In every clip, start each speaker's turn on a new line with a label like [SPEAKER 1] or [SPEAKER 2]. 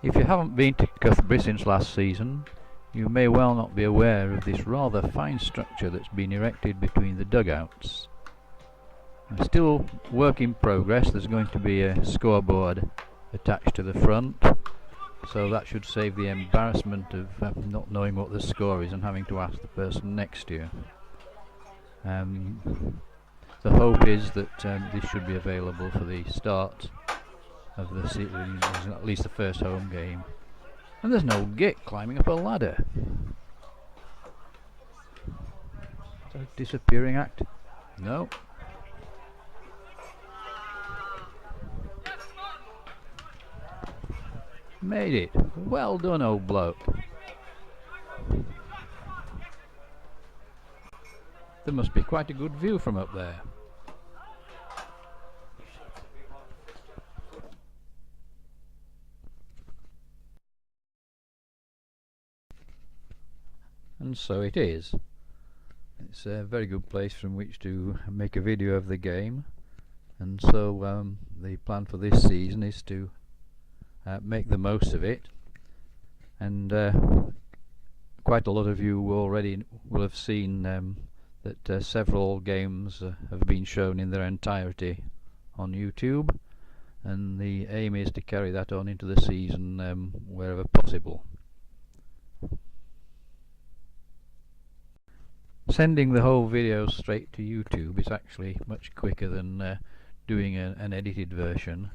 [SPEAKER 1] If you haven't been to Cuthbury since last season, you may well not be aware of this rather fine structure that's been erected between the dugouts. Still work in progress. There's going to be a scoreboard attached to the front, so that should save the embarrassment of not knowing what the score is and having to ask the person next to you. The hope is that this should be available for the start of the season, at least the first home game. And there's no git climbing up a ladder. Is that a disappearing act? No. Made it. Well done, old bloke. There must be quite a good view from up there. And so it is. It's a very good place from which to make a video of the game, and so the plan for this season is to make the most of it. And quite a lot of you already will have seen that several games have been shown in their entirety on YouTube, and the aim is to carry that on into the season wherever possible. Sending the whole video straight to YouTube is actually much quicker than doing an edited version,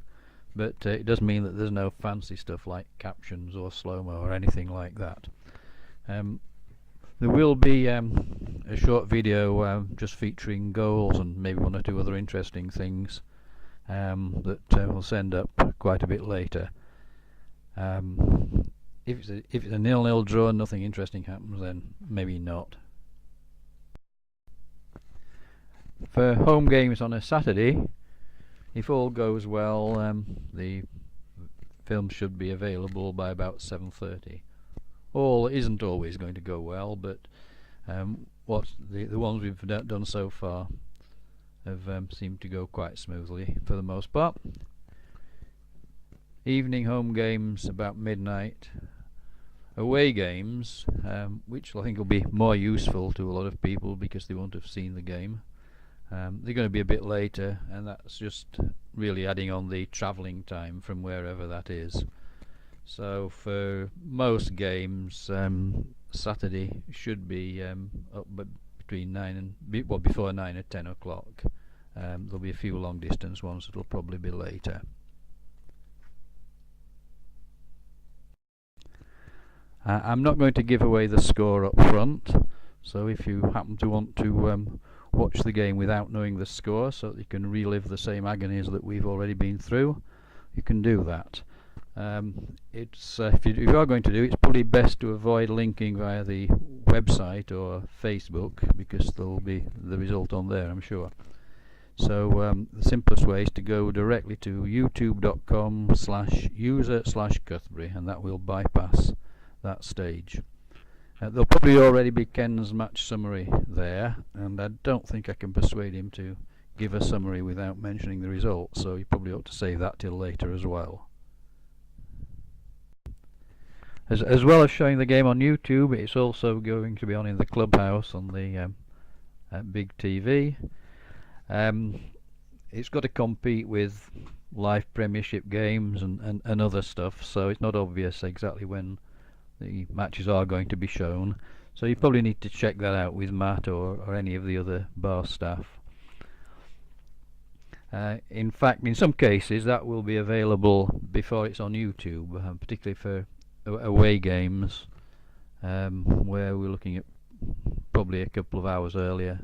[SPEAKER 1] but it does mean that there's no fancy stuff like captions or slow-mo or anything like that. There will be a short video just featuring goals and maybe one or two other interesting things that we'll send up quite a bit later. If it's a 0-0 draw and nothing interesting happens, then maybe not. For home games on a Saturday, if all goes well, the film should be available by about 7:30. All isn't always going to go well, but what the ones we've done so far have seemed to go quite smoothly for the most part. Evening home games about midnight. Away games, which I think will be more useful to a lot of people because they won't have seen the game. They're going to be a bit later, and that's just really adding on the travelling time from wherever that is. So for most games, Saturday should be up between 9 and before 9 or 10 o'clock. There'll be a few long distance ones that'll probably be later. I'm not going to give away the score up front, so if you happen to want to watch the game without knowing the score so that you can relive the same agonies that we've already been through, you can do that. If you are going to do it, it's probably best to avoid linking via the website or Facebook, because there will be the result on there, I'm sure. So the simplest way is to go directly to youtube.com/user/Cuthbury, and that will bypass that stage. There'll probably already be Ken's match summary there, and I don't think I can persuade him to give a summary without mentioning the results, so you probably ought to save that till later as well. As well as showing the game on YouTube, it's also going to be on in the clubhouse on the big TV. It's got to compete with live Premiership games and other stuff, so it's not obvious exactly when the matches are going to be shown, so you probably need to check that out with Matt or any of the other bar staff. In fact, in some cases that will be available before it's on YouTube, particularly for away games, where we're looking at probably a couple of hours earlier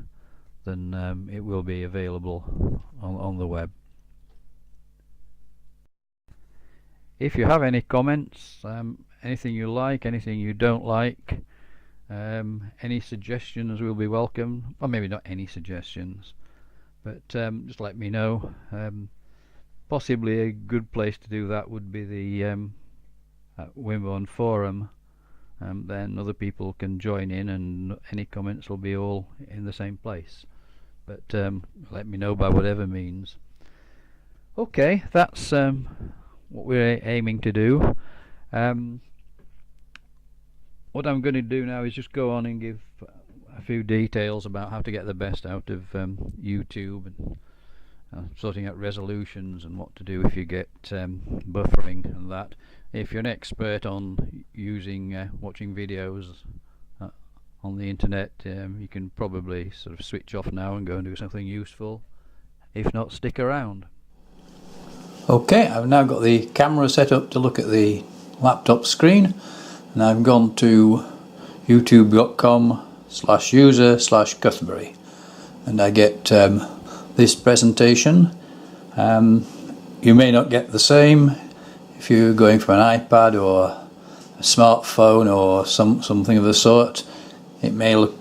[SPEAKER 1] than it will be available on the web. If you have any comments, anything you like, anything you don't like, any suggestions will be welcome. Or maybe not any suggestions, but just let me know. Possibly a good place to do that would be the Wimborne forum. Then other people can join in, and any comments will be all in the same place. But let me know by whatever means. Okay, that's what we're aiming to do. What I'm going to do now is just go on and give a few details about how to get the best out of YouTube, and sorting out resolutions and what to do if you get buffering and that. If you're an expert on using watching videos on the internet, you can probably sort of switch off now and go and do something useful. If not, stick around. Okay, I've now got the camera set up to look at the laptop screen, and I've gone to youtube.com/user/Cuthbury, and I get this presentation. You may not get the same if you're going from an iPad or a smartphone or something of the sort. It may look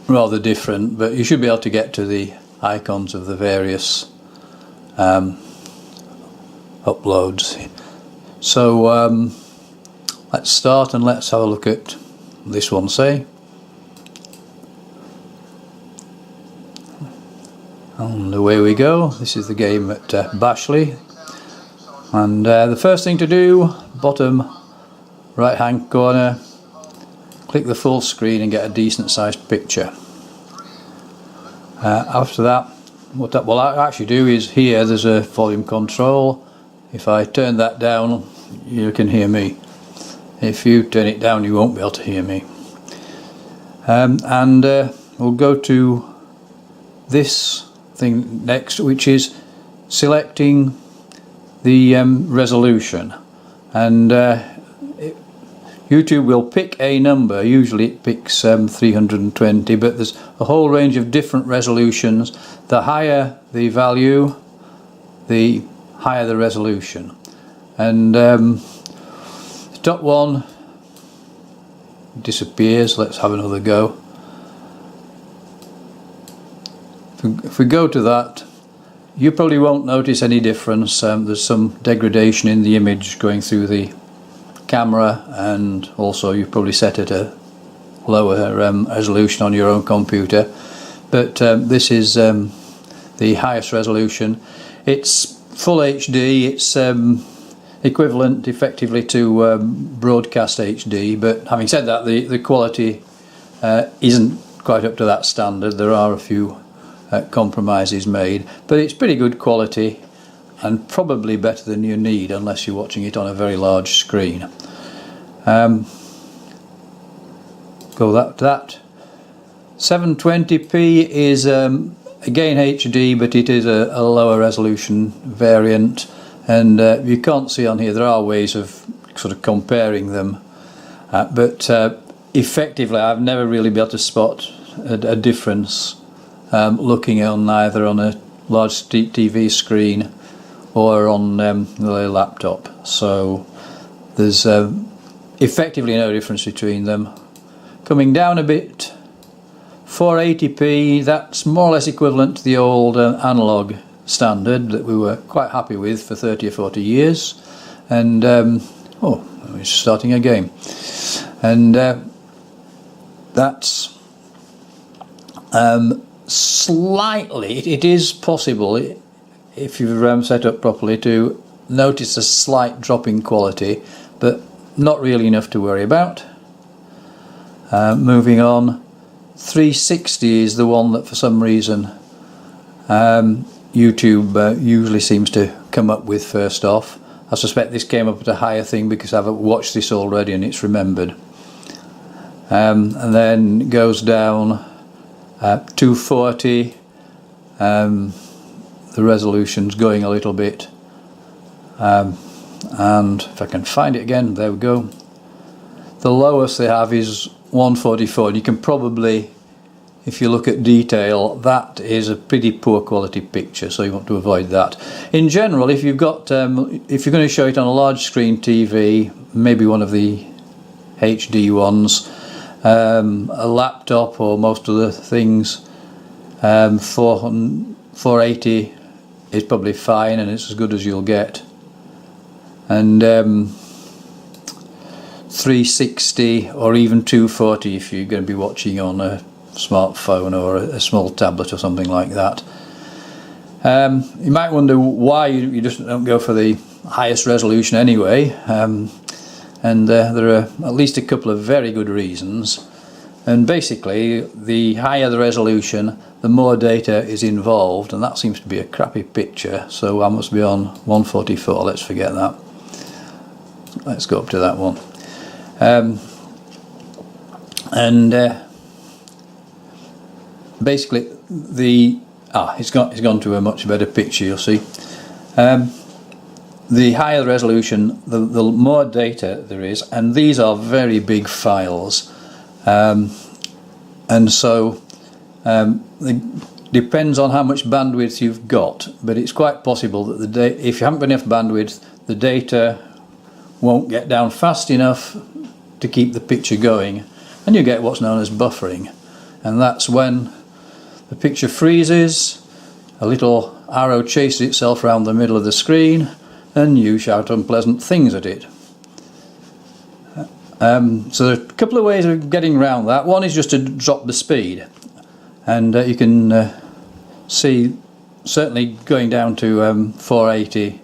[SPEAKER 1] rather different, but you should be able to get to the icons of the various uploads. So let's start and let's have a look at this one, say. And away we go. This is the game at Bashley, and the first thing to do, bottom right hand corner, click the full screen and get a decent sized picture. After that, what I actually do is, here there's a volume control. If I turn that down, you can hear me. If you turn it down, you won't be able to hear me. And we'll go to this thing next, which is selecting the resolution, and YouTube will pick a number. Usually it picks 320, but there's a whole range of different resolutions. The higher the value, the higher the resolution. And the top one disappears. Let's have another go. If we go to that, you probably won't notice any difference. There's some degradation in the image going through the camera, and also you probably set it a lower resolution on your own computer, but this is the highest resolution. It's full HD. It's equivalent effectively to broadcast HD, but having said that, the quality isn't quite up to that standard. There are a few compromises made, but it's pretty good quality and probably better than you need unless you're watching it on a very large screen. Go that 720p is again HD, but it is a lower resolution variant, and you can't see on here. There are ways of sort of comparing them, but effectively I've never really been able to spot a difference looking on either on a large TV screen or on the laptop. So there's effectively no difference between them. Coming down a bit, 480p, that's more or less equivalent to the old analog standard that we were quite happy with for 30 or 40 years. And oh, we're starting a game. And that's slightly, it is possible, if you've set up properly, to notice a slight drop in quality, but not really enough to worry about. Moving on, 360 is the one that for some reason YouTube usually seems to come up with first off. I suspect this came up at a higher thing because I've watched this already and it's remembered. And then it goes down 240. The resolution's going a little bit, and if I can find it again, there we go. The lowest they have is 144. You can probably, if you look at detail, that is a pretty poor quality picture, so you want to avoid that. In general, if you've got, if you're going to show it on a large screen TV, maybe one of the HD ones, a laptop or most of the things, 480 is probably fine, and it's as good as you'll get. And 360 or even 240 if you're going to be watching on a smartphone or a small tablet or something like that. You might wonder why you just don't go for the highest resolution anyway. and there are at least a couple of very good reasons. And basically, the higher the resolution, the more data is involved, and that seems to be a crappy picture, so I must be on 144. Let's forget that. Let's go up to that one. Basically, it's gone to a much better picture. You'll see. The higher the resolution, the more data there is, and these are very big files, and so it depends on how much bandwidth you've got. But it's quite possible that if you haven't got enough bandwidth, the data won't get down fast enough to keep the picture going, and you get what's known as buffering, and that's when the picture freezes, a little arrow chases itself around the middle of the screen, and you shout unpleasant things at it. So there are a couple of ways of getting around that. One is just to drop the speed, and you can see certainly going down to 480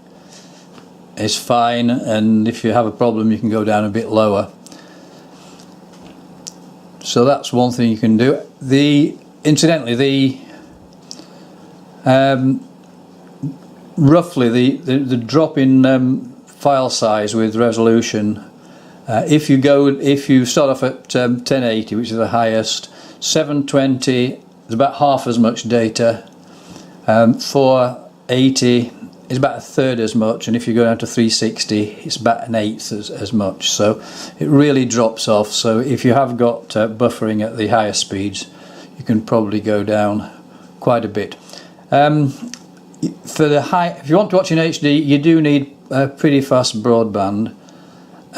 [SPEAKER 1] is fine, and if you have a problem you can go down a bit lower. So that's one thing you can do. Incidentally, roughly the drop in file size with resolution, if you start off at 1080, which is the highest, 720 is about half as much data, 480 is about a third as much, and if you go down to 360 it's about an eighth as much, so it really drops off. So if you have got buffering at the higher speeds, you can probably go down quite a bit. For the if you want to watch in HD, you do need a pretty fast broadband.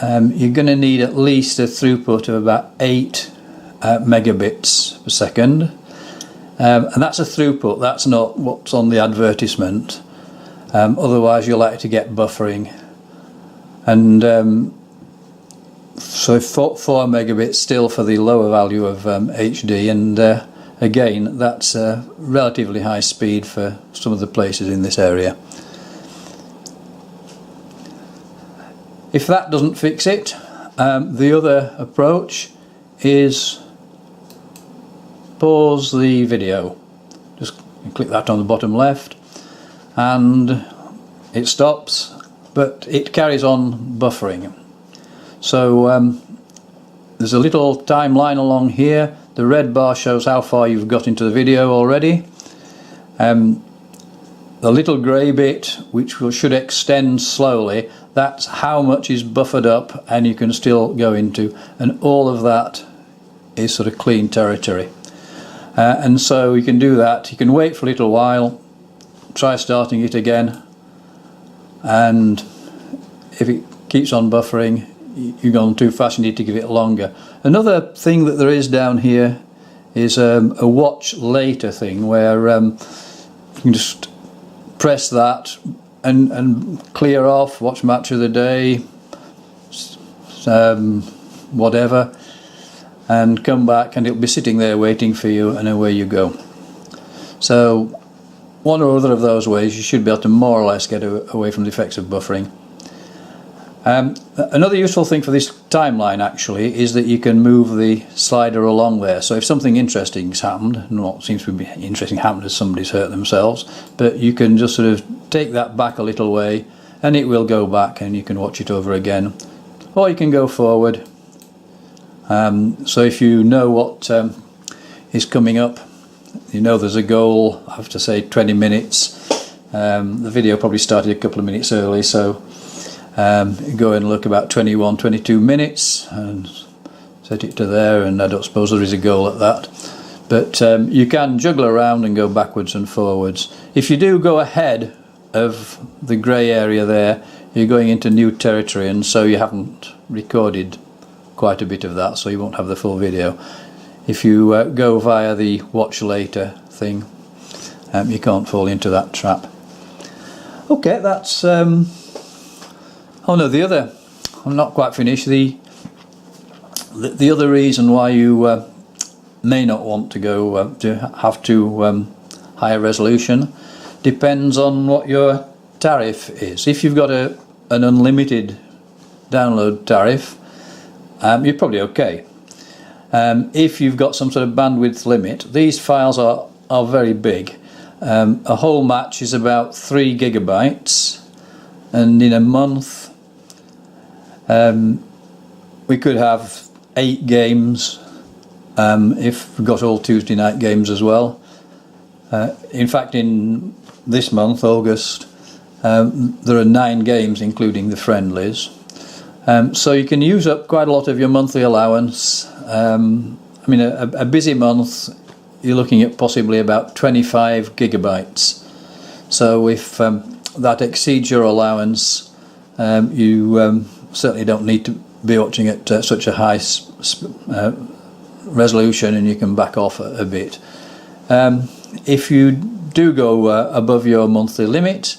[SPEAKER 1] You're going to need at least a throughput of about 8 megabits per second, and that's a throughput, that's not what's on the advertisement. Otherwise you're likely to get buffering, and so 4 megabits still for the lower value of HD, and again that's a relatively high speed for some of the places in this area. If that doesn't fix it, the other approach is pause the video. Just click that on the bottom left and it stops, but it carries on buffering. So there's a little timeline along here. The red bar shows how far you've got into the video already. The little grey bit, which should extend slowly, that's how much is buffered up and you can still go into, and all of that is sort of clean territory. And so you can do that. You can wait for a little while, try starting it again, and if it keeps on buffering, you've gone too fast, you need to give it longer. Another thing that there is down here is a watch later thing, where you can just press that and clear off, watch match of the day, whatever, and come back and it'll be sitting there waiting for you, and away you go. So one or other of those ways you should be able to more or less get away from the effects of buffering. Another useful thing for this timeline actually is that you can move the slider along there. So if something interesting's happened, and what seems to be interesting happened is somebody's hurt themselves, but you can just sort of take that back a little way and it will go back and you can watch it over again. Or you can go forward. So if you know what is coming up, you know there's a goal after say 20 minutes. The video probably started a couple of minutes early, so go and look about 21, 22 minutes and set it to there, and I don't suppose there is a goal at that. But you can juggle around and go backwards and forwards. If you do go ahead of the grey area there, you're going into new territory, and so you haven't recorded quite a bit of that, so you won't have the full video. If you go via the watch later thing, you can't fall into that trap. Okay, that's oh no, the other, I'm not quite finished. The other reason why you may not want to go to have to higher resolution depends on what your tariff is. If you've got an unlimited download tariff, you're probably okay. If you've got some sort of bandwidth limit, these files are very big. A whole match is about 3 gigabytes, and in a month we could have 8 games if we've got all Tuesday night games as well. In fact, in this month, August, there are 9 games including the friendlies. So you can use up quite a lot of your monthly allowance. I mean, a busy month, you're looking at possibly about 25 gigabytes. So if that exceeds your allowance, you certainly don't need to be watching at such a high resolution, and you can back off a bit. If you do go above your monthly limit,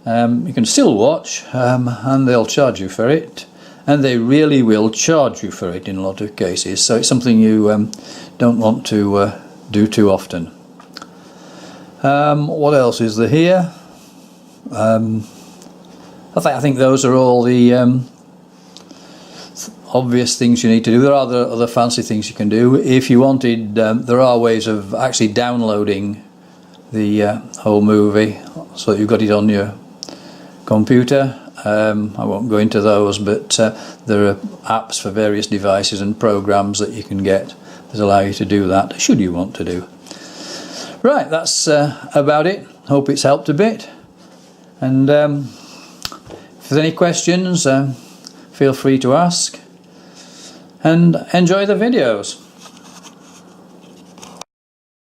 [SPEAKER 1] you can still watch, and they'll charge you for it, and they really will charge you for it in a lot of cases, so it's something you don't want to do too often. What else is there here? I think those are all the obvious things you need to do. There are other fancy things you can do. If you wanted, there are ways of actually downloading the whole movie so that you've got it on your computer. I won't go into those, but there are apps for various devices and programs that you can get that allow you to do that, should you want to do. Right, that's about it. Hope it's helped a bit. And if there's any questions, feel free to ask. And enjoy the videos.